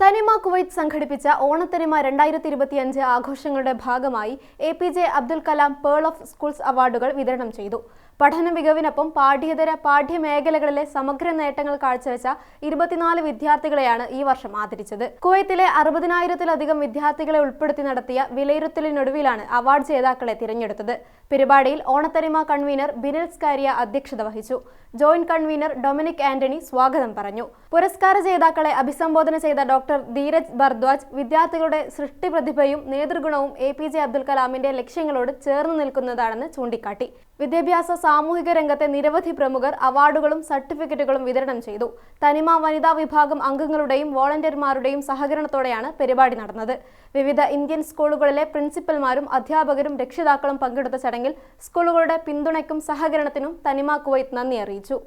തനിമ കുവൈറ്റ് സംഘടിപ്പിച്ച ഓണത്തനിമ 2025 ആഘോഷങ്ങളുടെ ഭാഗമായി APJ Abdul Kalam pearl of schools അവാർഡുകൾ വിതരണം ചെയ്തു. പഠന മികവിനൊപ്പം പാഠ്യേതര പാഠ്യമേഖലകളിലെ സമഗ്ര നേട്ടങ്ങൾ കാഴ്ചവെച്ച 24 വിദ്യാർത്ഥികളെയാണ് ഈ വർഷം ആദരിച്ചത്. കുവൈത്തിലെ 60,000-ലധികം വിദ്യാർത്ഥികളെ ഉൾപ്പെടുത്തി നടത്തിയ വിലയിരുത്തലിനൊടുവിലാണ് അവാർഡ് ജേതാക്കളെ തിരഞ്ഞെടുത്തത്. പരിപാടിയിൽ ഓണത്തനിമ കൺവീനർ ബിനിൽ സ്കാരിയ അധ്യക്ഷത വഹിച്ചു. ജോയിന്റ് കൺവീനർ ഡൊമിനിക് ആന്റണി സ്വാഗതം പറഞ്ഞു. പുരസ്കാര ജേതാക്കളെ അഭിസംബോധന ചെയ്ത ഡോക്ടർ ധീരജ് ഭർദ്വാജ് വിദ്യാർത്ഥികളുടെ സൃഷ്ടിപ്രതിഭയും നേതൃഗുണവും എപിജെ അബ്ദുൽ കലാമിന്റെ ലക്ഷ്യങ്ങളോട് ചേർന്ന് നിൽക്കുന്നതാണെന്ന് ചൂണ്ടിക്കാട്ടി. വിദ്യാഭ്യാസ സാമൂഹിക രംഗത്തെ നിരവധി പ്രമുഖർ അവാർഡുകളും സർട്ടിഫിക്കറ്റുകളും വിതരണം ചെയ്തു. തനിമ വനിതാ വിഭാഗം അംഗങ്ങളുടെയും വോളണ്ടിയർമാരുടെയും സഹകരണത്തോടെയാണ് പരിപാടി നടന്നത്. വിവിധ ഇന്ത്യൻ സ്കൂളുകളിലെ പ്രിൻസിപ്പൽമാരും അധ്യാപകരും രക്ഷിതാക്കളും പങ്കെടുത്ത ചടങ്ങിൽ സ്കൂളുകളുടെ പിന്തുണയ്ക്കും സഹകരണത്തിനും തനിമ കുവൈത്ത് നന്ദി അറിയിച്ചു.